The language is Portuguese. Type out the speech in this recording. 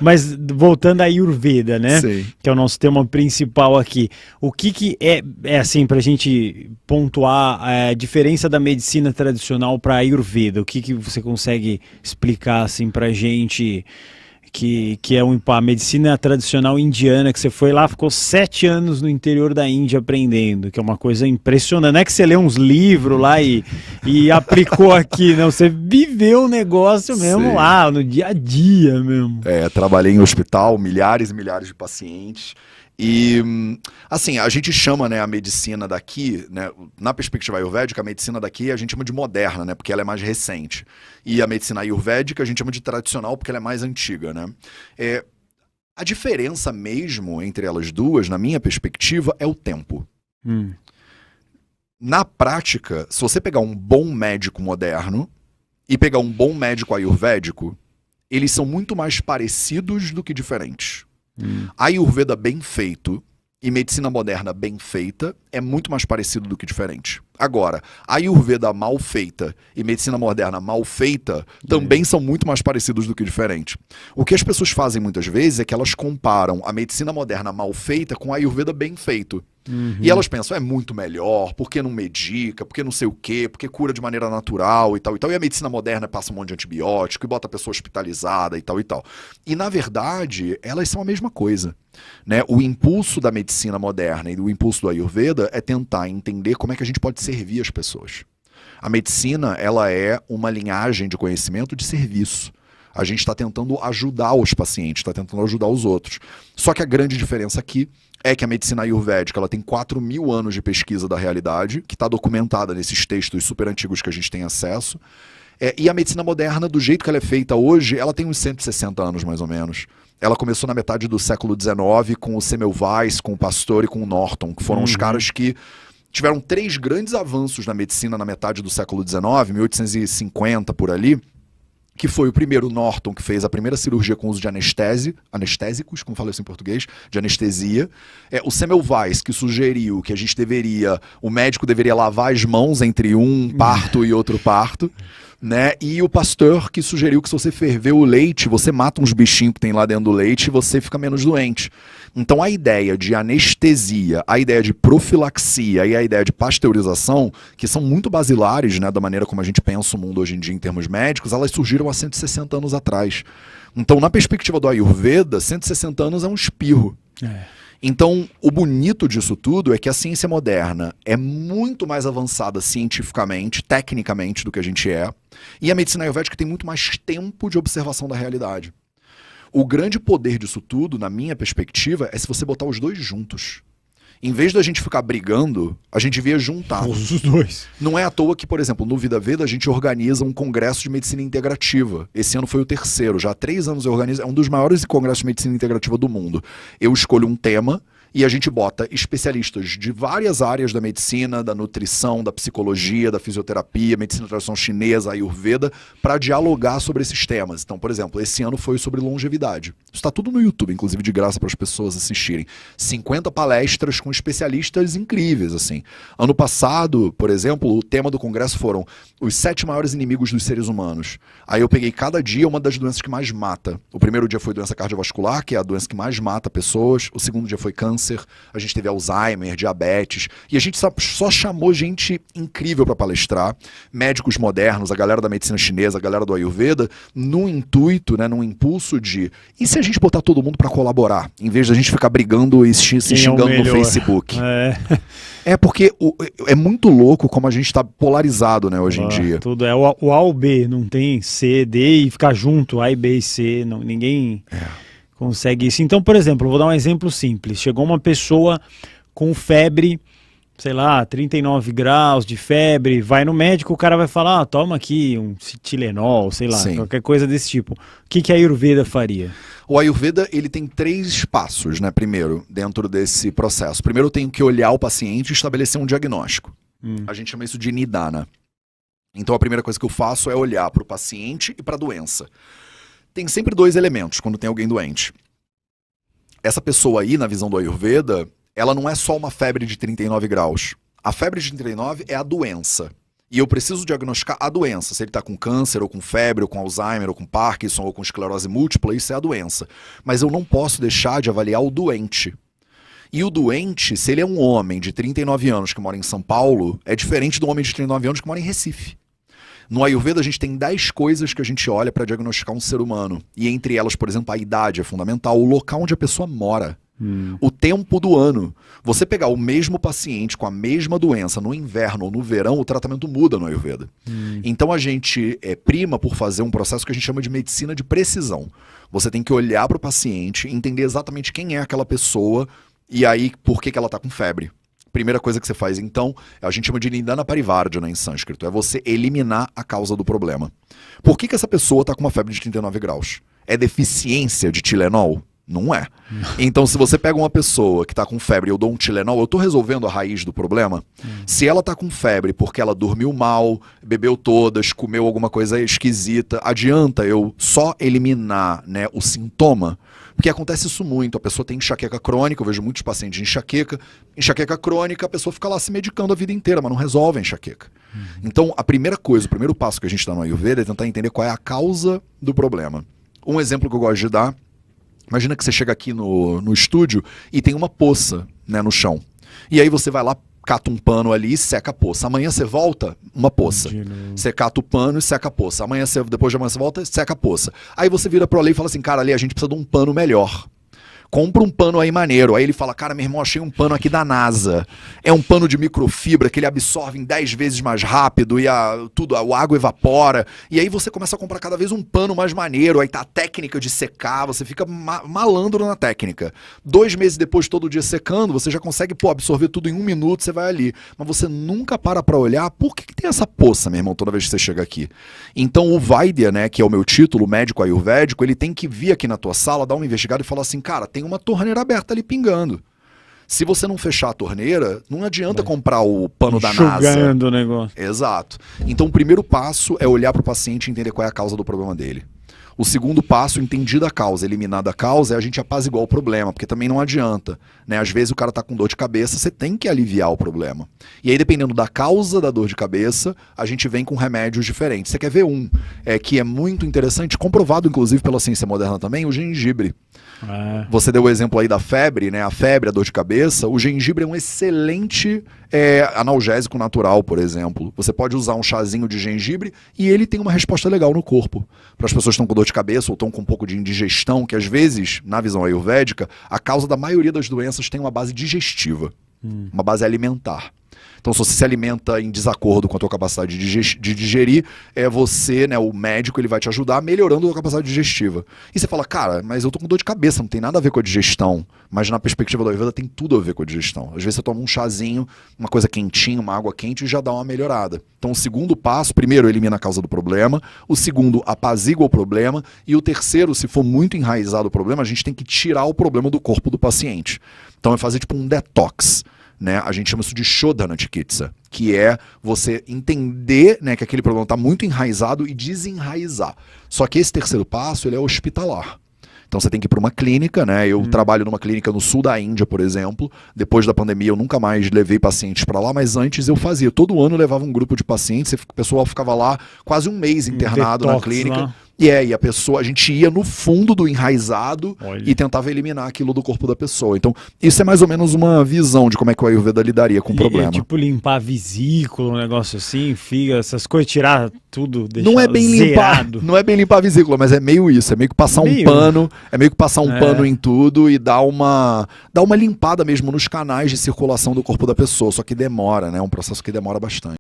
Mas voltando à Ayurveda, né? Sim. Que é o nosso tema principal aqui. O que é assim, pra gente pontuar a diferença da medicina tradicional para a Ayurveda? O que você consegue explicar assim pra gente que é a medicina tradicional indiana, que você foi lá, ficou 7 anos no interior da Índia aprendendo, que é uma coisa impressionante. Não é que você leu uns livros lá e aplicou aqui, não. Você viveu o negócio mesmo Sim. lá, no dia a dia mesmo. Trabalhei em hospital, milhares e milhares de pacientes. E, assim, a gente chama, né, a medicina daqui, né, na perspectiva ayurvédica, a medicina daqui a gente chama de moderna, né, porque ela é mais recente. E a medicina ayurvédica a gente chama de tradicional porque ela é mais antiga, né. A diferença mesmo entre elas duas, na minha perspectiva, é o tempo. Na prática, se você pegar um bom médico moderno e pegar um bom médico ayurvédico, eles são muito mais parecidos do que diferentes. Ayurveda bem feito e medicina moderna bem feita é muito mais parecido do que diferente. Agora, Ayurveda mal feita e medicina moderna mal feita também são muito mais parecidos do que diferente. O que as pessoas fazem muitas vezes é que elas comparam a medicina moderna mal feita com a Ayurveda bem feito. E elas pensam, é muito melhor, porque não medica, porque não sei o quê, porque cura de maneira natural e tal e tal. E a medicina moderna passa um monte de antibiótico e bota a pessoa hospitalizada e tal e tal. E na verdade, elas são a mesma coisa, né? O impulso da medicina moderna e o impulso do Ayurveda é tentar entender como é que a gente pode servir as pessoas. A medicina, ela é uma linhagem de conhecimento de serviço. A gente está tentando ajudar os pacientes, está tentando ajudar os outros. Só que a grande diferença aqui é que a medicina ayurvédica ela tem 4.000 anos de pesquisa da realidade, que está documentada nesses textos super antigos que a gente tem acesso. E a medicina moderna, do jeito que ela é feita hoje, ela tem uns 160 anos mais ou menos. Ela começou na metade do século XIX com o Semmelweis, com o Pasteur e com o Norton, que foram os caras que tiveram 3 grandes avanços na medicina na metade do século XIX, 1850 por ali, que foi o primeiro Norton, que fez a primeira cirurgia com uso de anestésicos, como fala isso em português, de anestesia. O Semmelweis, que sugeriu que o médico deveria lavar as mãos entre um parto e outro parto, né? E o Pasteur, que sugeriu que se você ferver o leite, você mata uns bichinhos que tem lá dentro do leite e você fica menos doente. Então a ideia de anestesia, a ideia de profilaxia e a ideia de pasteurização, que são muito basilares, né, da maneira como a gente pensa o mundo hoje em dia em termos médicos, elas surgiram há 160 anos atrás. Então, na perspectiva do Ayurveda, 160 anos é um espirro. Então, o bonito disso tudo é que a ciência moderna é muito mais avançada cientificamente, tecnicamente, do que a gente é, e a medicina ayurvédica tem muito mais tempo de observação da realidade. O grande poder disso tudo, na minha perspectiva, é se você botar os dois juntos. Em vez da gente ficar brigando, a gente devia juntar. Os dois. Não é à toa que, por exemplo, no Vida Veda a gente organiza um congresso de medicina integrativa. Esse ano foi o 3º. Já há 3 anos eu organizo. É um dos maiores congressos de medicina integrativa do mundo. Eu escolho um tema e a gente bota especialistas de várias áreas da medicina, da nutrição, da psicologia, da fisioterapia, medicina tradicional chinesa, ayurveda, para dialogar sobre esses temas. Então, por exemplo, esse ano foi sobre longevidade. Isso está tudo no YouTube, inclusive de graça para as pessoas assistirem. 50 palestras com especialistas incríveis, assim. Ano passado, por exemplo, o tema do congresso foram os 7 maiores inimigos dos seres humanos. Aí eu peguei cada dia uma das doenças que mais mata. O primeiro dia foi doença cardiovascular, que é a doença que mais mata pessoas. O segundo dia foi câncer. A gente teve Alzheimer, diabetes, e a gente só chamou gente incrível para palestrar, médicos modernos, a galera da medicina chinesa, a galera do Ayurveda, no intuito, né, num impulso de, e se a gente botar todo mundo para colaborar, em vez da gente ficar brigando e se xingando no Facebook? Porque é muito louco como a gente está polarizado, né, hoje em dia. Tudo é o A ou B, não tem C, D e ficar junto, A e B e C, não, ninguém consegue isso. Então, por exemplo, eu vou dar um exemplo simples. Chegou uma pessoa com febre, sei lá, 39 graus de febre, vai no médico, o cara vai falar, toma aqui um Tilenol, sei lá, qualquer coisa desse tipo. O que a Ayurveda faria? O Ayurveda, ele tem 3 passos, né, primeiro, dentro desse processo. Primeiro eu tenho que olhar o paciente e estabelecer um diagnóstico. A gente chama isso de Nidana. Então a primeira coisa que eu faço é olhar para o paciente e para a doença. Tem sempre 2 elementos quando tem alguém doente. Essa pessoa aí, na visão do Ayurveda, ela não é só uma febre de 39 graus. A febre de 39 é a doença. E eu preciso diagnosticar a doença. Se ele está com câncer, ou com febre, ou com Alzheimer, ou com Parkinson, ou com esclerose múltipla, isso é a doença. Mas eu não posso deixar de avaliar o doente. E o doente, se ele é um homem de 39 anos que mora em São Paulo, é diferente do homem de 39 anos que mora em Recife. No Ayurveda, a gente tem 10 coisas que a gente olha para diagnosticar um ser humano. E entre elas, por exemplo, a idade é fundamental, o local onde a pessoa mora. O tempo do ano. Você pegar o mesmo paciente com a mesma doença no inverno ou no verão, o tratamento muda no Ayurveda. Então a gente prima por fazer um processo que a gente chama de medicina de precisão. Você tem que olhar para o paciente, entender exatamente quem é aquela pessoa e aí por que ela está com febre. Primeira coisa que você faz, então, a gente chama de Nidana Parivardhana em sânscrito, é você eliminar a causa do problema. Por que essa pessoa está com uma febre de 39 graus? É deficiência de Tilenol? Não é. Então, se você pega uma pessoa que está com febre e eu dou um Tilenol, eu estou resolvendo a raiz do problema? Se ela está com febre porque ela dormiu mal, bebeu todas, comeu alguma coisa esquisita, adianta eu só eliminar, né, o sintoma? Porque acontece isso muito, a pessoa tem enxaqueca crônica, eu vejo muitos pacientes de enxaqueca crônica, a pessoa fica lá se medicando a vida inteira, mas não resolve a enxaqueca. Então, a primeira coisa, o primeiro passo que a gente dá no Ayurveda é tentar entender qual é a causa do problema. Um exemplo que eu gosto de dar, imagina que você chega aqui no estúdio e tem uma poça, né, no chão. E aí você vai lá, cata um pano ali e seca a poça. Amanhã você volta, uma poça. Você cata o pano e seca a poça. Depois de amanhã você volta e seca a poça. Aí você vira pro Ale e fala assim, cara, Ale, a gente precisa de um pano melhor. Compra um pano aí maneiro. Aí ele fala, cara, meu irmão, achei um pano aqui da NASA. É um pano de microfibra que ele absorve em 10 vezes mais rápido e a água evapora. E aí você começa a comprar cada vez um pano mais maneiro. Aí tá a técnica de secar, você fica malandro na técnica. 2 meses depois, todo dia secando, você já consegue absorver tudo em 1 minuto, você vai ali. Mas você nunca para olhar por que tem essa poça, meu irmão, toda vez que você chega aqui. Então o Vaidya, né, que é o meu título, o médico ayurvédico, ele tem que vir aqui na tua sala, dar uma investigada e falar assim, cara, tem uma torneira aberta ali pingando. Se você não fechar a torneira, não adianta comprar o pano da NASA. Enxugando o negócio. Exato. Então o primeiro passo é olhar para o paciente e entender qual é a causa do problema dele. O segundo passo, entendida a causa, eliminada a causa, é a gente apaziguar o problema, porque também não adianta, né? Às vezes o cara tá com dor de cabeça, você tem que aliviar o problema. E aí, dependendo da causa da dor de cabeça, a gente vem com remédios diferentes. Você quer ver um que é muito interessante, comprovado inclusive pela ciência moderna também, o gengibre. Você deu o exemplo aí da febre, né? A febre, a dor de cabeça. O gengibre é um excelente analgésico natural, por exemplo. Você pode usar um chazinho de gengibre e ele tem uma resposta legal no corpo. Para as pessoas que estão com dor de cabeça ou estão com um pouco de indigestão, que às vezes, na visão ayurvédica, a causa da maioria das doenças tem uma base digestiva, uma base alimentar. Então, se você se alimenta em desacordo com a tua capacidade de digerir, você, né, o médico, ele vai te ajudar melhorando a tua capacidade digestiva. E você fala, cara, mas eu tô com dor de cabeça, não tem nada a ver com a digestão. Mas na perspectiva da Ayurveda tem tudo a ver com a digestão. Às vezes você toma um chazinho, uma coisa quentinha, uma água quente e já dá uma melhorada. Então, o segundo passo, primeiro, elimina a causa do problema. O segundo, apazigua o problema. E o terceiro, se for muito enraizado o problema, a gente tem que tirar o problema do corpo do paciente. Então, é fazer tipo um detox. Né? A gente chama isso de Shodhana Chikitsa, que é você entender, né, que aquele problema está muito enraizado e desenraizar. Só que esse terceiro passo ele é hospitalar. Então você tem que ir para uma clínica, né? Eu trabalho numa clínica no sul da Índia, por exemplo. Depois da pandemia eu nunca mais levei pacientes para lá, mas antes eu fazia. Todo ano eu levava um grupo de pacientes, o pessoal ficava lá quase um mês internado na clínica. Lá. E a gente ia no fundo do enraizado e tentava eliminar aquilo do corpo da pessoa. Então, isso é mais ou menos uma visão de como é que o Ayurveda lidaria com o problema. Tipo limpar a vesícula, um negócio assim, fígado, essas coisas, tirar tudo, deixar não é bem zerado. Não é bem limpar a vesícula, mas é meio isso, é meio que passar um pano, pano em tudo e dar uma limpada mesmo nos canais de circulação do corpo da pessoa, só que demora, né? É um processo que demora bastante.